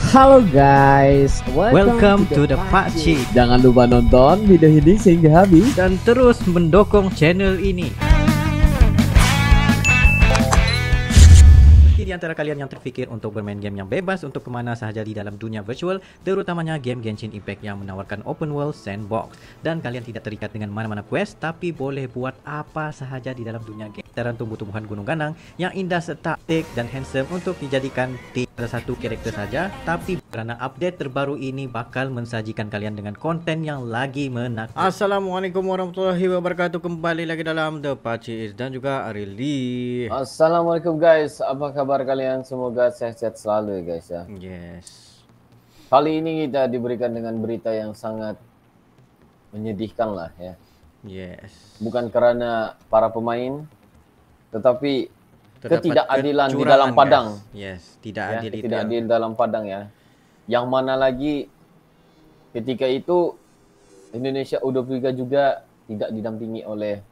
Halo guys, welcome to the Pakcik. Jangan lupa nonton video ini sehingga habis dan terus mendukung channel ini. Di antara kalian yang terfikir untuk bermain game yang bebas untuk kemana sahaja di dalam dunia virtual, terutamanya game Genshin Impact yang menawarkan open world sandbox, dan kalian tidak terikat dengan mana-mana quest tapi boleh buat apa sahaja di dalam dunia game. Terang tumbuh-tumbuhan gunung ganang yang indah estetik dan handsome untuk dijadikan salah satu karakter saja, tapi karena update terbaru ini bakal mensajikan kalian dengan konten yang lagi menakutkan. Assalamualaikum warahmatullahi wabarakatuh, kembali lagi dalam The Pakcik dan juga Arili. Assalamualaikum guys, apa kabar kalian? Semoga sehat-sehat selalu ya guys ya. Yes. Kali ini kita diberikan dengan berita yang sangat menyedihkan lah ya. Yes. Bukan karena para pemain, tetapi ketidakadilan di kecurangan, dalam padang. guys. Yes, tidak Ya, adil itu. tidak adil dalam padang ya. Yang mana lagi ketika itu Indonesia U23 juga tidak didampingi oleh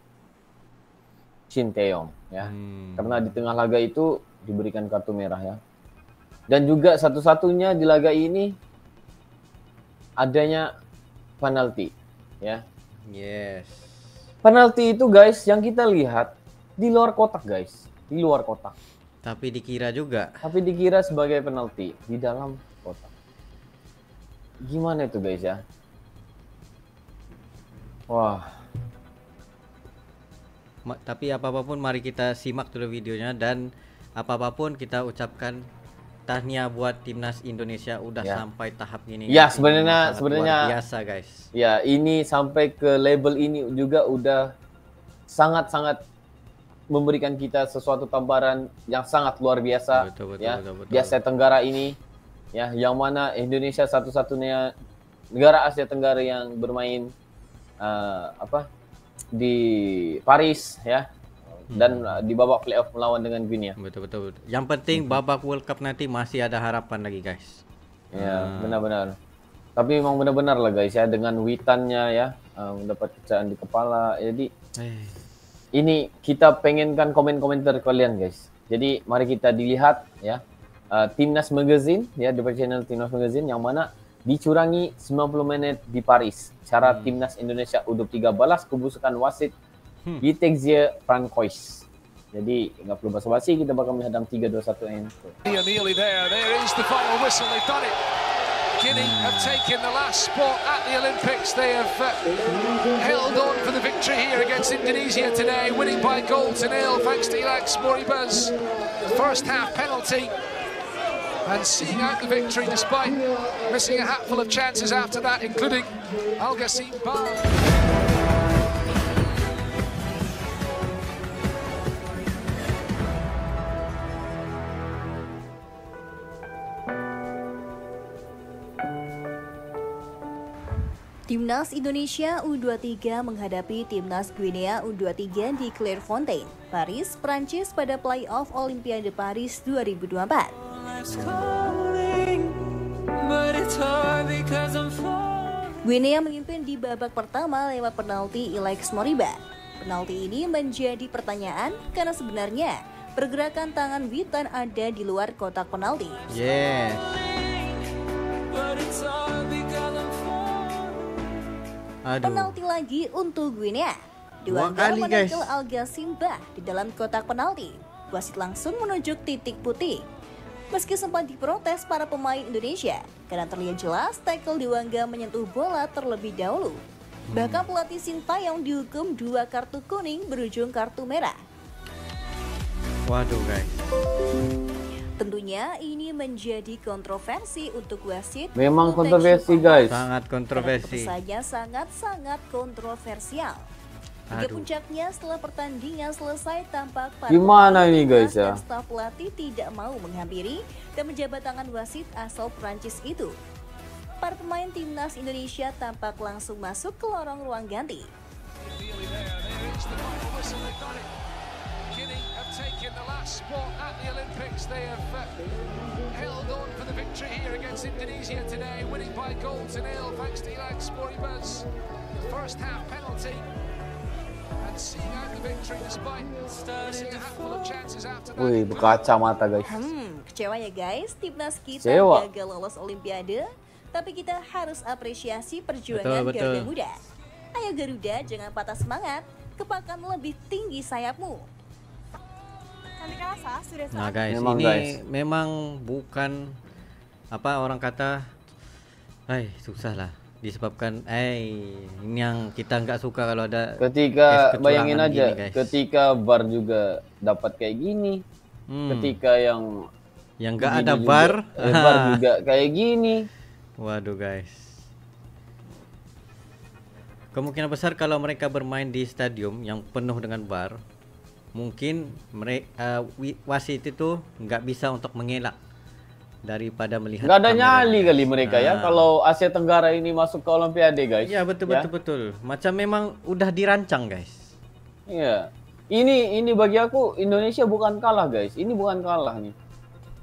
Shin Taeyong ya. Karena di tengah laga itu diberikan kartu merah ya. Dan juga satu-satunya di laga ini adanya penalti ya. Yes. Penalti itu guys yang kita lihat di luar kotak guys, di luar kotak. Tapi dikira juga. Tapi dikira sebagai penalti di dalam kotak. Gimana itu guys ya? Wah. Tapi apa-apapun mari kita simak dulu videonya, dan apa-apapun kita ucapkan tahniah buat timnas Indonesia udah sampai tahap ini. Ya, sebenarnya luar biasa guys. Ya, ini sampai ke label ini juga udah sangat-sangat memberikan kita sesuatu tambaran yang sangat luar biasa. Betul, Di Asia Tenggara ini ya, yang mana Indonesia satu-satunya negara Asia Tenggara yang bermain di Paris ya, dan di babak playoff melawan dengan Guinea. Betul. Yang penting babak World Cup nanti masih ada harapan lagi guys. Ya, benar-benar. Tapi memang benar-benar lah guys ya, dengan witannya ya, mendapat kecelakaan di kepala. Jadi ini kita pengenkan komen-komentar kalian guys. Jadi mari kita dilihat ya, Timnas Magazine ya, di channel Timnas Magazine yang mana dicurangi 90 menit di Paris. Cara Timnas Indonesia U23 balas kebusukan wasit Yitexia Francois. Jadi nggak perlu basa-basi, kita bakal menghadang 3-2-1 enter. Nearly there is the final whistle, they've done it. Guinea have taken the last spot at the Olympics. They have held on for the victory here against Indonesia today, winning by goal to nil thanks to Ilax Moribas. First half penalty, and seeing out the victory despite missing a hatful of chances after that, including Al Ghassim Ba. Timnas Indonesia U23 menghadapi Timnas Guinea U23 di Clairefontaine, Paris, Prancis pada playoff Olimpiade Paris 2024. Guinea memimpin di babak pertama lewat penalti Ilax Moriba. Penalti ini menjadi pertanyaan karena sebenarnya pergerakan tangan Witan ada di luar kotak penalti. Yes. Penalti lagi untuk Guinea. Dua kali menangkal Al Ghassim Ba di dalam kotak penalti. Wasit langsung menunjuk titik putih. Meski sempat diprotes para pemain Indonesia karena terlihat jelas tackle Dewangga menyentuh bola terlebih dahulu. Bahkan pelatih Sintayong dihukum 2 kartu kuning berujung kartu merah. Waduh guys. Tentunya ini menjadi kontroversi untuk wasit. Memang kontroversi guys. Sangat kontroversi. Saja sangat kontroversial. Hingga puncaknya setelah pertandingan selesai tampak para gimana ini guys ya? Staf pelatih tidak mau menghampiri dan menjabat tangan wasit asal Prancis itu. Para pemain timnas Indonesia tampak langsung masuk ke lorong ruang ganti. Taken the last spot at the Olympics. They have held on for the victory here against Indonesia today, winning by goal to nil thanks to Ilax Moribas. First half penalty, Wih, berkaca mata guys. Kecewa ya guys, timnas kita Kecewa. gagal lolos Olimpiade. Tapi kita harus apresiasi perjuangan Betul. Garuda Muda. Ayo Garuda, jangan patah semangat, kepakan lebih tinggi sayapmu. Nah guys, Memang, ini guys. memang bukan apa orang kata, susah lah disebabkan, ini yang kita nggak suka kalau ada Ketika kecurangan bayangin aja, gini, guys. ketika VAR juga dapat kayak gini, ketika yang nggak ada begini VAR, juga, VAR juga kayak gini. waduh guys. Kemungkinan besar kalau mereka bermain di stadium yang penuh dengan VAR, mungkin mereka wasit itu nggak bisa untuk mengelak daripada melihat. Nggak ada kamera, nyali guys. kali mereka ya kalau Asia Tenggara ini masuk ke Olimpiade guys. Ya betul. Macam memang udah dirancang guys. Iya. Ini bagi aku Indonesia bukan kalah guys. Ini bukan kalah nih.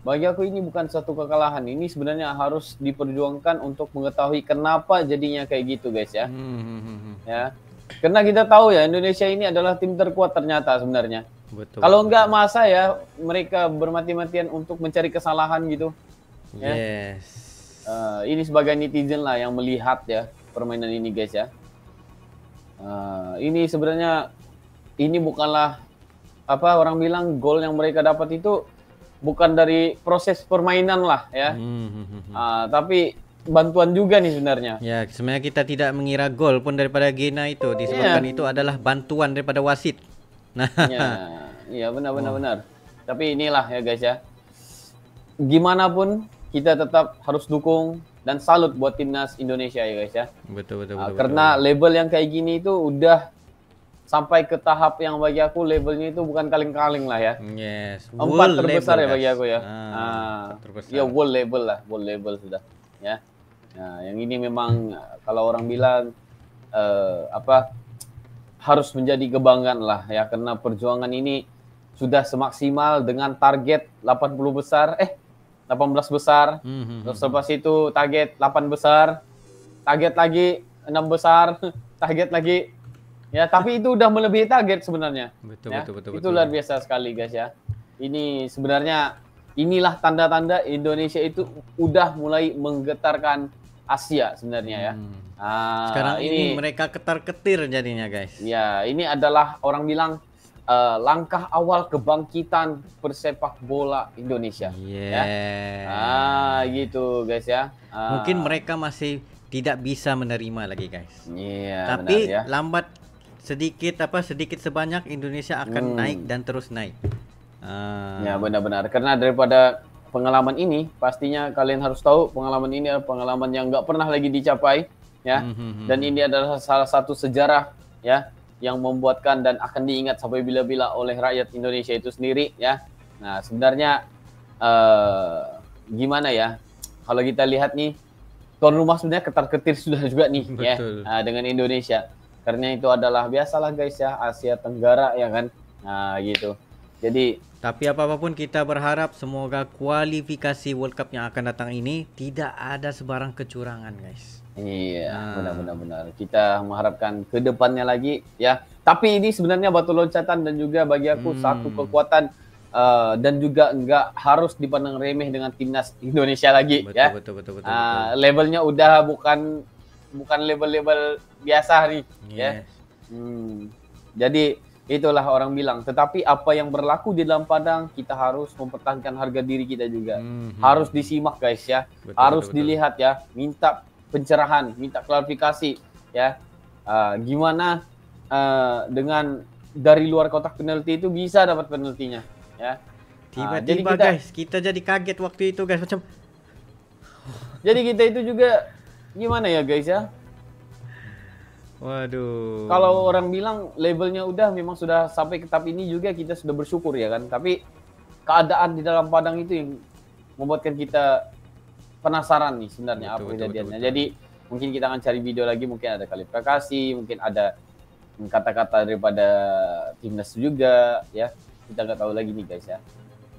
Bagi aku ini bukan satu kekalahan. Ini sebenarnya harus diperjuangkan untuk mengetahui kenapa jadinya kayak gitu guys ya. Ya. Karena kita tahu ya Indonesia ini adalah tim terkuat ternyata sebenarnya. Betul. Kalau enggak masa ya mereka bermati-matian untuk mencari kesalahan gitu. Ya. Yes. Ini sebagai netizen lah yang melihat ya permainan ini guys ya. Ini sebenarnya ini bukanlah apa orang bilang gol yang mereka dapat itu bukan dari proses permainan lah ya. Tapi bantuan juga nih sebenarnya. Ya, sebenarnya kita tidak mengira gol pun daripada Gena itu disebabkan itu adalah bantuan daripada wasit. Nah, Iya benar. Tapi inilah ya guys ya. Gimana pun kita tetap harus dukung dan salut buat timnas Indonesia ya guys ya. betul. Karena label yang kayak gini itu udah sampai ke tahap yang bagi aku labelnya itu bukan kaleng-kaleng lah ya. Yes. 4 World terbesar label, ya bagi guys. aku ya. Terbesar. Ya world label sudah ya. Nah, yang ini memang kalau orang bilang harus menjadi kebanggaan lah ya karena perjuangan ini sudah semaksimal dengan target 18 besar. Terus lepas itu target 8 besar, target lagi 6 besar, target lagi. Ya, tapi itu udah melebihi target sebenarnya. Betul. Itu luar biasa sekali guys ya. Ini sebenarnya inilah tanda-tanda Indonesia itu udah mulai menggetarkan Asia sebenarnya ya. Sekarang ini mereka ketar-ketir jadinya guys. Ya, ini adalah orang bilang langkah awal kebangkitan persepak bola Indonesia. Ya. Gitu guys ya. Mungkin mereka masih tidak bisa menerima lagi guys. Iya. Tapi benar, ya. lambat sedikit sebanyak Indonesia akan naik dan terus naik. Ya benar-benar karena daripada pengalaman ini pastinya kalian harus tahu pengalaman ini adalah pengalaman yang nggak pernah lagi dicapai ya. Dan ini adalah salah satu sejarah ya yang membuatkan dan akan diingat sampai bila-bila oleh rakyat Indonesia itu sendiri ya. Nah sebenarnya gimana ya kalau kita lihat nih tuan rumah sebenarnya ketar-ketir sudah juga nih ya dengan Indonesia karena itu adalah biasalah guys ya Asia Tenggara ya kan. Nah gitu. Jadi tapi apapun kita berharap semoga kualifikasi World Cup yang akan datang ini tidak ada sebarang kecurangan guys. Iya, benar. Kita mengharapkan ke depannya lagi ya. Tapi ini sebenarnya batu loncatan dan juga bagi aku satu kekuatan dan juga enggak harus dipandang remeh dengan timnas Indonesia lagi ya. Betul. Levelnya udah bukan label-label biasa nih ya. Jadi itulah orang bilang. Tetapi apa yang berlaku di dalam padang kita harus mempertahankan harga diri kita juga. Harus disimak guys ya. Harus dilihat ya. Minta pencerahan, minta klarifikasi ya. Gimana dengan dari luar kotak penalti itu bisa dapat penaltinya ya. Tiba-tiba guys, kita jadi kaget waktu itu guys macam. Jadi kita itu juga gimana ya guys ya? Waduh. Kalau orang bilang labelnya udah memang sudah sampai ke tahap ini juga kita sudah bersyukur ya kan. Tapi keadaan di dalam padang itu yang membuatkan kita penasaran nih sebenarnya apa kejadiannya. Jadi mungkin kita akan cari video lagi, mungkin ada klarifikasi, mungkin ada kata-kata daripada timnas juga ya. Kita nggak tahu lagi nih guys ya.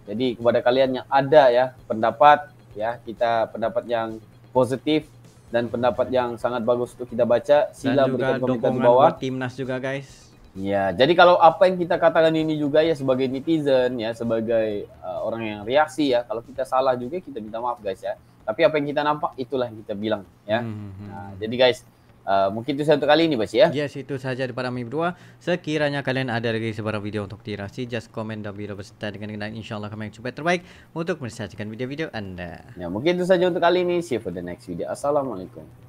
Jadi kepada kalian yang ada ya pendapat ya, kita pendapat yang positif dan pendapat yang sangat bagus untuk kita baca, sila berikan komentar di bawah. Buat timnas juga guys. Ya, jadi kalau apa yang kita katakan ini juga ya sebagai netizen ya, sebagai orang yang reaksi ya, kalau kita salah juga kita minta maaf guys ya. Tapi apa yang kita nampak itulah yang kita bilang ya. Nah, jadi guys, mungkin itu satu kali ini Bas ya. Yes, itu saja daripada kami berdua. Sekiranya kalian ada lagi sebarang video untuk direaksi, just komen down below beserta dengan insyaAllah kami yang coba terbaik untuk mensajikan video-video Anda. Ya, mungkin itu saja untuk kali ini. See you for the next video. Assalamualaikum.